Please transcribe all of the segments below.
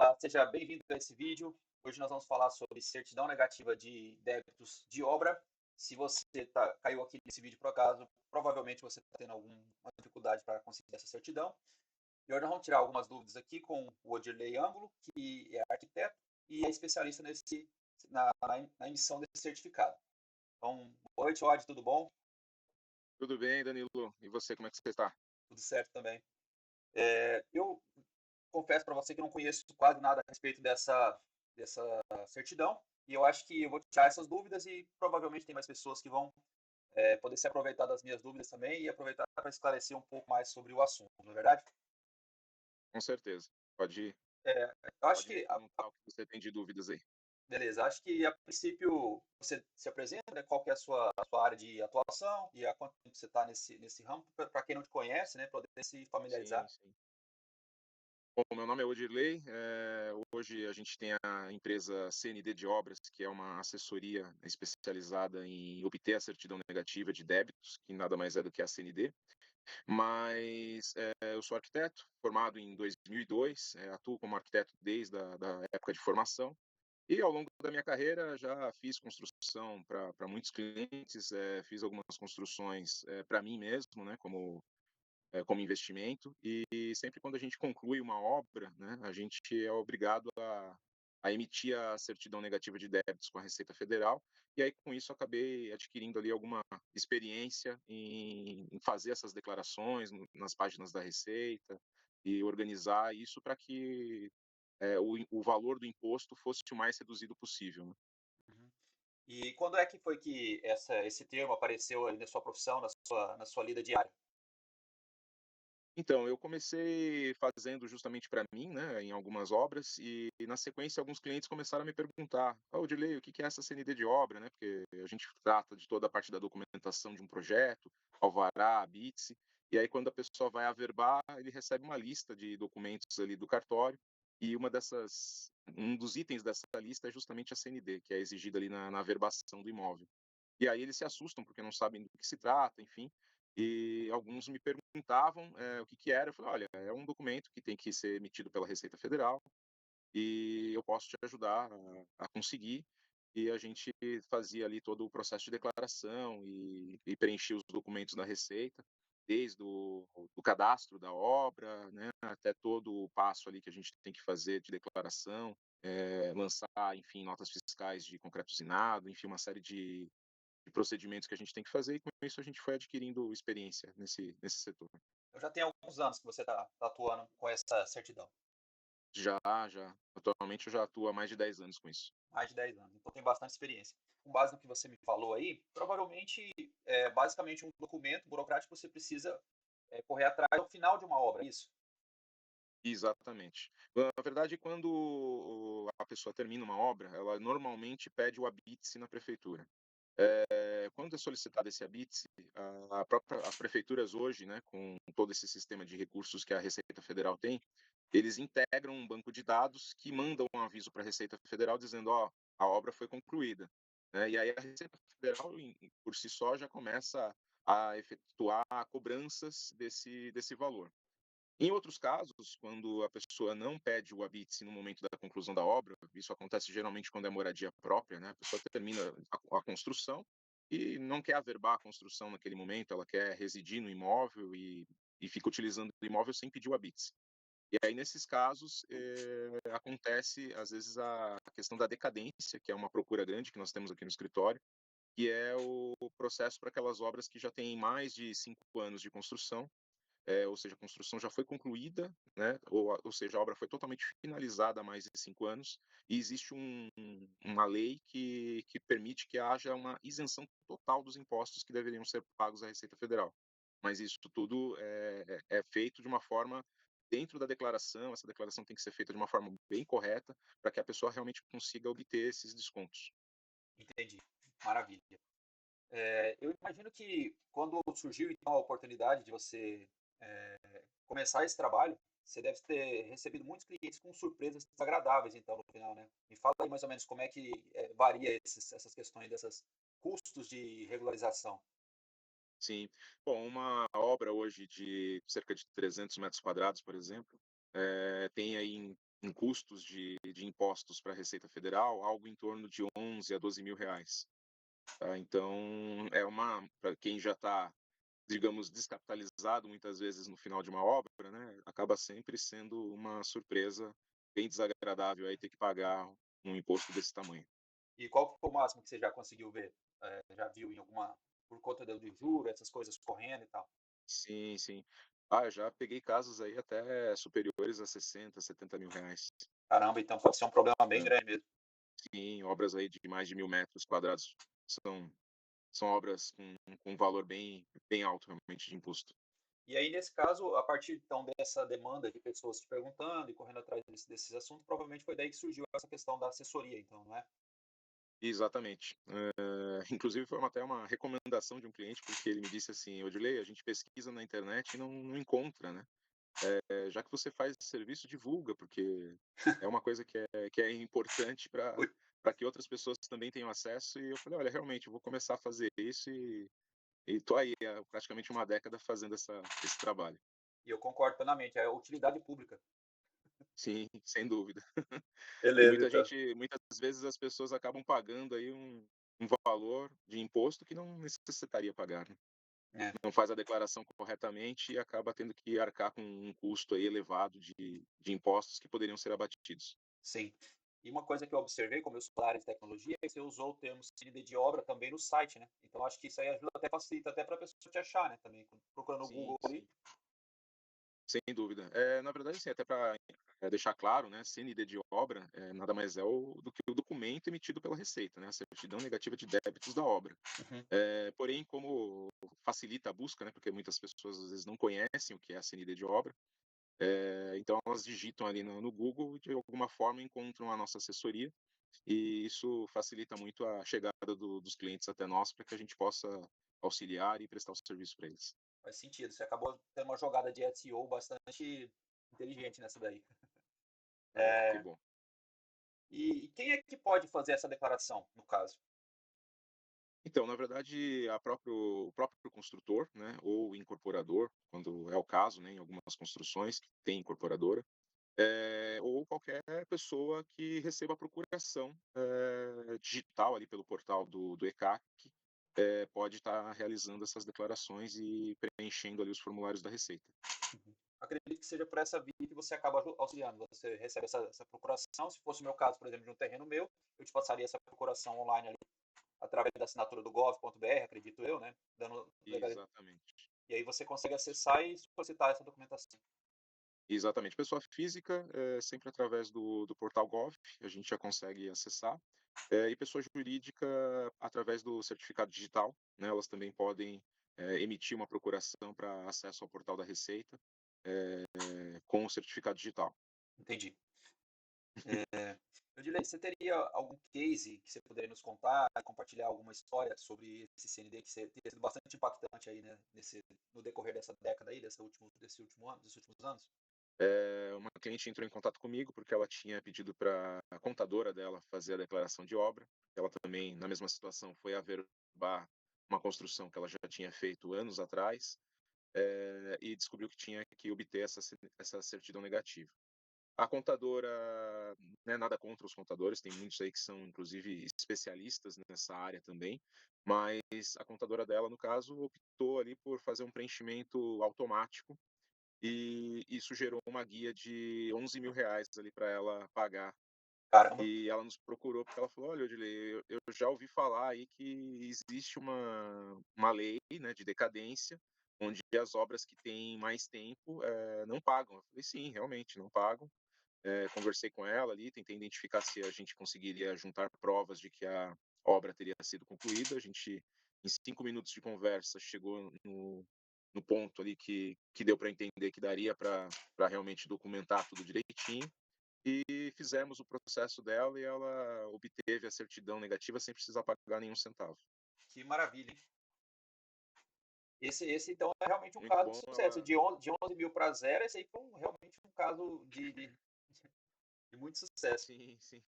Olá, seja bem-vindo a esse vídeo. Hoje nós vamos falar sobre certidão negativa de débitos de obra. Se você caiu aqui nesse vídeo por acaso, provavelmente você está tendo alguma dificuldade para conseguir essa certidão. E hoje nós vamos tirar algumas dúvidas aqui com o Odirley Ângulo, que é arquiteto e é especialista na emissão desse certificado. Então, boa noite, Od, tudo bom? Tudo bem, Danilo? E você, como é que você está? Tudo certo também. Eu confesso para você que eu não conheço quase nada a respeito dessa certidão, e eu acho que eu vou tirar essas dúvidas e provavelmente tem mais pessoas que vão poder se aproveitar das minhas dúvidas também e aproveitar para esclarecer um pouco mais sobre o assunto, não é verdade? Com certeza. Pode, Eu acho pode me que, perguntar o que você tem de dúvidas aí. beleza, acho que a princípio você se apresenta, né, qual que é a sua área de atuação e há quanto tempo você está nesse ramo, para quem não te conhece, né, poder se Sim, familiarizar. sim. Bom, meu nome é Odirley. Hoje a gente tem a empresa CND de Obras, que é uma assessoria especializada em obter a certidão negativa de débitos, que nada mais é do que a CND. Mas eu sou arquiteto, formado em 2002, atuo como arquiteto desde a da época de formação. E ao longo da minha carreira já fiz construção para muitos clientes, fiz algumas construções para mim mesmo, né, como investimento. E sempre quando a gente conclui uma obra, né, a gente é obrigado a emitir a certidão negativa de débitos com a Receita Federal. E aí com isso acabei adquirindo ali alguma experiência em fazer essas declarações nas páginas da Receita e organizar isso para que o valor do imposto fosse o mais reduzido possível, né. Uhum. E quando é que foi que esse termo apareceu aí na sua profissão, na sua lida diária? Então, eu comecei fazendo justamente para mim, né, em algumas obras, e na sequência alguns clientes começaram a me perguntar: "Ah, Odilei, o que que é essa CND de obra?", né, porque a gente trata de toda a parte da documentação de um projeto, alvará, BITS, e aí quando a pessoa vai averbar, ele recebe uma lista de documentos ali do cartório, e um dos itens dessa lista é justamente a CND, que é exigida ali na averbação do imóvel. E aí eles se assustam, porque não sabem do que se trata, enfim. E alguns me perguntavam, o que que era. Eu falei: "Olha, é um documento que tem que ser emitido pela Receita Federal e eu posso te ajudar a conseguir". E a gente fazia ali todo o processo de declaração e preenchia os documentos da Receita, desde o cadastro da obra, né, até todo o passo ali que a gente tem que fazer de declaração, lançar, enfim, notas fiscais de concreto usinado, enfim, uma série de procedimentos que a gente tem que fazer, e com isso a gente foi adquirindo experiência nesse setor. Eu já tenho alguns anos que você está atuando com essa certidão, Já, já. Atualmente eu já atuo há mais de 10 anos com isso. mais de 10 anos, então tem bastante experiência. Com base no que você me falou aí, provavelmente é basicamente um documento burocrático que você precisa correr atrás ao final de uma obra, é isso? Exatamente. Na verdade, quando a pessoa termina uma obra, ela normalmente pede o habite-se na prefeitura. Quando é solicitado esse habite-se, as prefeituras hoje, né, com todo esse sistema de recursos que a Receita Federal tem, eles integram um banco de dados que mandam um aviso para a Receita Federal dizendo: "Ó, a obra foi concluída", né. E aí a Receita Federal por si só já começa a efetuar cobranças desse valor. Em outros casos, quando a pessoa não pede o habite-se no momento da conclusão da obra, isso acontece geralmente quando é moradia própria, né, a pessoa termina a construção e não quer averbar a construção naquele momento, ela quer residir no imóvel e fica utilizando o imóvel sem pedir o habite-se. E aí nesses casos, acontece às vezes a questão da decadência, que é uma procura grande que nós temos aqui no escritório, que é o processo para aquelas obras que já têm mais de 5 anos de construção, ou seja, a construção já foi concluída, né, ou seja, a obra foi totalmente finalizada há mais de 5 anos, e existe uma lei que permite que haja uma isenção total dos impostos que deveriam ser pagos à Receita Federal. Mas isso tudo é feito de uma forma dentro da declaração, essa declaração tem que ser feita de uma forma bem correta, para que a pessoa realmente consiga obter esses descontos. Entendi, maravilha. Eu imagino que quando surgiu então a oportunidade de você começar esse trabalho, você deve ter recebido muitos clientes com surpresas desagradáveis então no final, né? Me fala aí mais ou menos como é que varia essas questões desses custos de regularização. Sim. Bom, uma obra hoje de cerca de 300 metros quadrados, por exemplo, tem aí em custos de impostos para a Receita Federal, algo em torno de 11 a 12 mil reais. Tá? Então, para quem já está, digamos, descapitalizado muitas vezes no final de uma obra, né, acaba sempre sendo uma surpresa bem desagradável aí ter que pagar um imposto desse tamanho. E qual que foi o máximo que você já conseguiu ver? Já viu em alguma, por conta de juro, essas coisas correndo e tal? Sim, sim. Ah, eu já peguei casos aí até superiores a 60, 70 mil reais. Caramba, então pode ser um problema bem Né? grande mesmo. Sim, obras aí de mais de 1.000 metros quadrados são, são obras com um valor bem alto realmente de imposto. E aí, nesse caso, a partir então dessa demanda de pessoas te perguntando e correndo atrás desses assuntos, provavelmente foi daí que surgiu essa questão da assessoria, então, não é? Exatamente. Inclusive foi até uma recomendação de um cliente, porque ele me disse assim: Odilei, a gente pesquisa na internet e não encontra, né? Já que você faz esse serviço, divulga, porque é uma coisa que é importante Ui. para que outras pessoas também tenham acesso. E eu falei: olha, realmente, eu vou começar a fazer isso e tô aí há praticamente uma década fazendo esse trabalho. E eu concordo plenamente, é utilidade pública. Sim, sem dúvida. E Beleza, então. muitas vezes as pessoas acabam pagando aí um valor de imposto que não necessitaria pagar, né? É, Não faz a declaração corretamente e acaba tendo que arcar com um custo aí elevado de impostos que poderiam ser abatidos. sim. E uma coisa que eu observei, como eu sou da área de tecnologia, é que você usou o termo CND de obra também no site, né? Então acho que isso aí ajuda até, facilita até para a pessoa te achar, né? Também, procurando no Sim, Google ali. sim, sem dúvida. Na verdade, sim, até para deixar claro, né, CND de obra nada mais é do que o documento emitido pela Receita, né, a certidão negativa de débitos da obra. Uhum. Porém, como facilita a busca, né, porque muitas pessoas às vezes não conhecem o que é a CND de obra, então elas digitam ali no Google e de alguma forma encontram a nossa assessoria e isso facilita muito a chegada dos clientes até nós para que a gente possa auxiliar e prestar o serviço para eles. Faz sentido. Você acabou tendo uma jogada de SEO bastante inteligente nessa daí. Oh, que É, bom. e quem é que pode fazer essa declaração, no caso? Então, na verdade, o próprio construtor, né, ou incorporador, quando é o caso, né, em algumas construções que tem incorporadora, ou qualquer pessoa que receba a procuração digital ali pelo portal do ECAC, pode estar realizando essas declarações e preenchendo ali os formulários da Receita. Uhum. Acredito que seja por essa via que você acaba auxiliando. Você recebe essa procuração. Se fosse o meu caso, por exemplo, de um terreno meu, eu te passaria essa procuração online ali, através da assinatura do gov.br, acredito eu, né? Exatamente. E aí você consegue acessar e solicitar essa documentação. Exatamente. Pessoa física, sempre através do portal Gov, a gente já consegue acessar. E pessoa jurídica, através do certificado digital, né, elas também podem emitir uma procuração para acesso ao portal da Receita com o certificado digital. Entendi. Odilei, você teria algum case que você poderia nos contar, compartilhar alguma história sobre esse CND que teria sido bastante impactante aí, né, no decorrer dessa década aí, desse último ano, desses últimos anos? Uma cliente entrou em contato comigo porque ela tinha pedido para a contadora dela fazer a declaração de obra. Ela também, na mesma situação, foi averbar uma construção que ela já tinha feito anos atrás e descobriu que tinha que obter essa certidão negativa. A contadora, né, nada contra os contadores, tem muitos aí que são, inclusive, especialistas nessa área também, mas a contadora dela, no caso, optou ali por fazer um preenchimento automático e isso gerou uma guia de 11 mil reais ali para ela pagar. Caramba, E ela nos procurou porque ela falou: olha, Odilei, eu já ouvi falar aí que existe uma lei, né, de decadência, onde as obras que têm mais tempo não pagam. Eu falei: sim, realmente, não pagam. Conversei com ela ali, tentei identificar se a gente conseguiria juntar provas de que a obra teria sido concluída. A gente, em 5 minutos de conversa, chegou no ponto ali que deu para entender que daria para realmente documentar tudo direitinho. E fizemos o processo dela e ela obteve a certidão negativa sem precisar pagar nenhum centavo. que maravilha, hein? Esse então é realmente um Muito caso de bom, sucesso. ela. De 11 mil para zero, esse aí foi realmente um caso de muito sucesso. Sim, sim.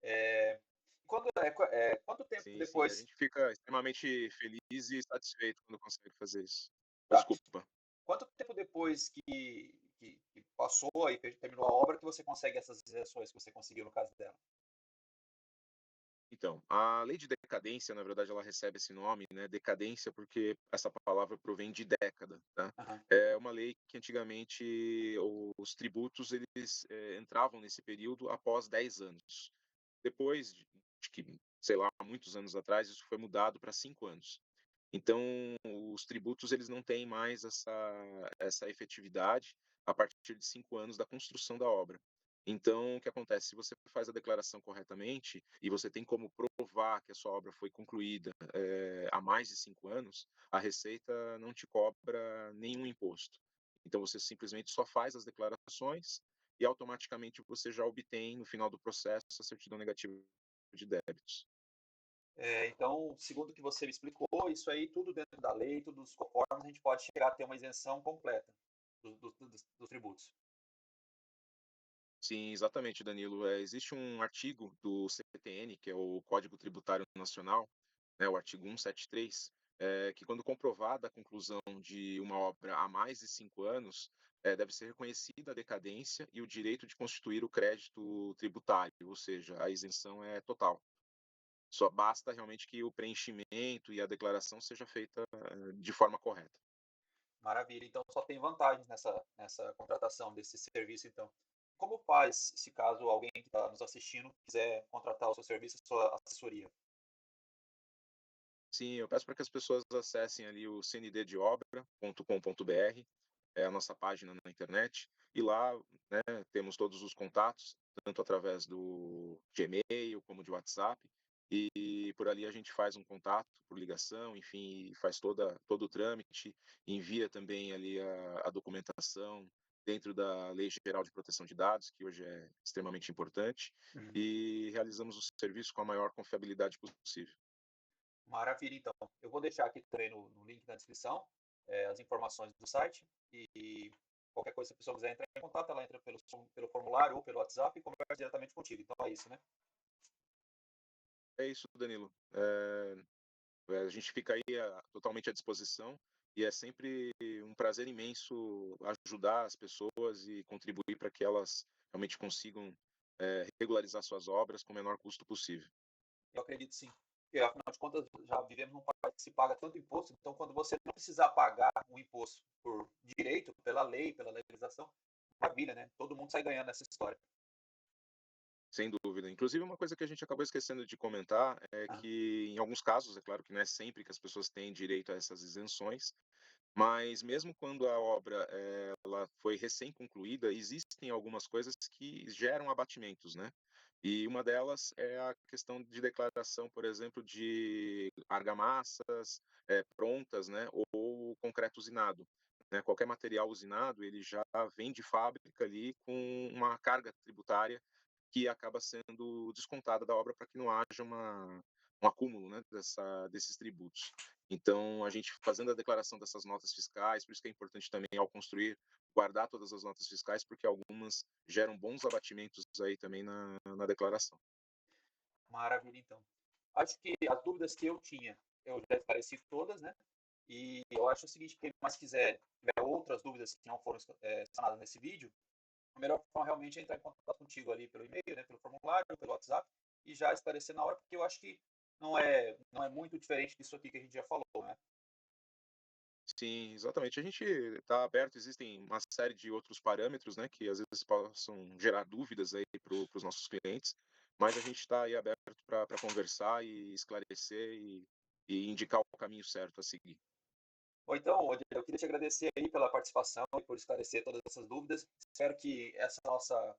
É, quanto tempo Sim, sim. A depois. gente fica extremamente feliz e satisfeito quando consegue fazer isso. Tá. Desculpa. Quanto tempo depois que passou e terminou a obra que você consegue essas isenções que você conseguiu no caso dela? Então, a lei de decadência, na verdade, ela recebe esse nome, né, decadência, porque essa palavra provém de década, tá? Aham. É uma lei que antigamente os tributos eles entravam nesse período após 10 anos. Depois de que, sei lá, muitos anos atrás, isso foi mudado para 5 anos. Então, os tributos eles não têm mais essa efetividade a partir de 5 anos da construção da obra. Então, o que acontece? Se você faz a declaração corretamente e você tem como provar que a sua obra foi concluída há mais de 5 anos, a Receita não te cobra nenhum imposto. Então, você simplesmente só faz as declarações e automaticamente você já obtém, no final do processo, a certidão negativa de débitos. Então, segundo o que você me explicou, isso aí tudo dentro da lei, tudo dos conformes, a gente pode chegar a ter uma isenção completa dos tributos. Sim, exatamente, Danilo. Existe um artigo do CTN, que é o Código Tributário Nacional, né, o artigo 173, que quando comprovada a conclusão de uma obra há mais de 5 anos, deve ser reconhecida a decadência e o direito de constituir o crédito tributário, ou seja, a isenção é total. Só basta realmente que o preenchimento e a declaração seja feita de forma correta. Maravilha, então só tem vantagens nessa contratação desse serviço, então. Como faz se caso alguém que está nos assistindo quiser contratar o seu serviço, a sua assessoria? Sim, eu peço para que as pessoas acessem ali o cnddeobra.com.br, é a nossa página na internet, e lá, né, temos todos os contatos, tanto através de e-mail como de WhatsApp, e por ali a gente faz um contato por ligação, enfim, e faz todo o trâmite, envia também ali a documentação dentro da Lei Geral de Proteção de Dados, que hoje é extremamente importante, Uhum. e realizamos o serviço com a maior confiabilidade possível. Maravilha, então. Eu vou deixar aqui também no link na descrição, as informações do site e qualquer coisa, se a pessoa quiser entrar em contato, ela entra pelo formulário ou pelo WhatsApp e conversa diretamente contigo. Então é isso, né? É isso, Danilo. A gente fica aí totalmente à disposição e é sempre um prazer imenso ajudar as pessoas e contribuir para que elas realmente consigam regularizar suas obras com o menor custo possível. Eu acredito sim. Porque, afinal de contas, já vivemos num país que se paga tanto imposto, então quando você não precisar pagar um imposto por direito, pela lei, pela legislação, maravilha, né? Todo mundo sai ganhando nessa história. Sem dúvida. Inclusive, uma coisa que a gente acabou esquecendo de comentar é Ah, que, em alguns casos, é claro que não é sempre que as pessoas têm direito a essas isenções, mas mesmo quando a obra ela foi recém-concluída, existem algumas coisas que geram abatimentos, né? E uma delas é a questão de declaração, por exemplo, de argamassas prontas, né? Ou concreto usinado. Né? Qualquer material usinado, ele já vem de fábrica ali com uma carga tributária que acaba sendo descontada da obra para que não haja um acúmulo, né, desses tributos. Então, a gente fazendo a declaração dessas notas fiscais, por isso que é importante também, ao construir, guardar todas as notas fiscais, porque algumas geram bons abatimentos aí também na declaração. maravilha, então. Acho que as dúvidas que eu tinha, eu já esclareci todas, né? E eu acho o seguinte, quem mais tiver outras dúvidas que não foram sanadas nesse vídeo, a melhor forma realmente é entrar em contato contigo ali pelo e-mail, né, pelo formulário, pelo WhatsApp, e já esclarecer na hora, porque eu acho que não é muito diferente disso aqui que a gente já falou, né? Sim, exatamente. A gente está aberto, existem uma série de outros parâmetros, né, que às vezes possam gerar dúvidas aí para os nossos clientes, mas a gente está aí aberto para conversar e esclarecer e indicar o caminho certo a seguir. Ou então, eu queria te agradecer aí pela participação e por esclarecer todas essas dúvidas. Espero que essa nossa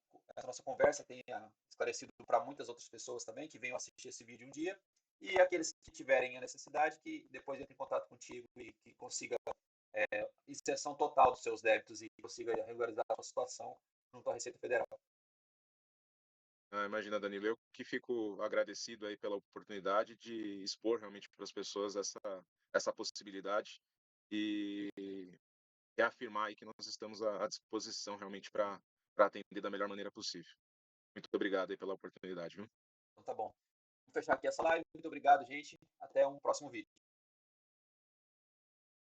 conversa tenha esclarecido para muitas outras pessoas também que venham assistir esse vídeo um dia. E aqueles que tiverem a necessidade, que depois entrem em contato contigo e que consiga isenção total dos seus débitos e consiga regularizar a sua situação junto à Receita Federal. Ah, imagina, Danilo, eu que fico agradecido aí pela oportunidade de expor realmente para as pessoas essa possibilidade e reafirmar aí que nós estamos à disposição realmente para atender da melhor maneira possível. Muito obrigado aí pela oportunidade, viu? Então tá bom. Vou fechar aqui essa live. Muito obrigado, gente. Até um próximo vídeo.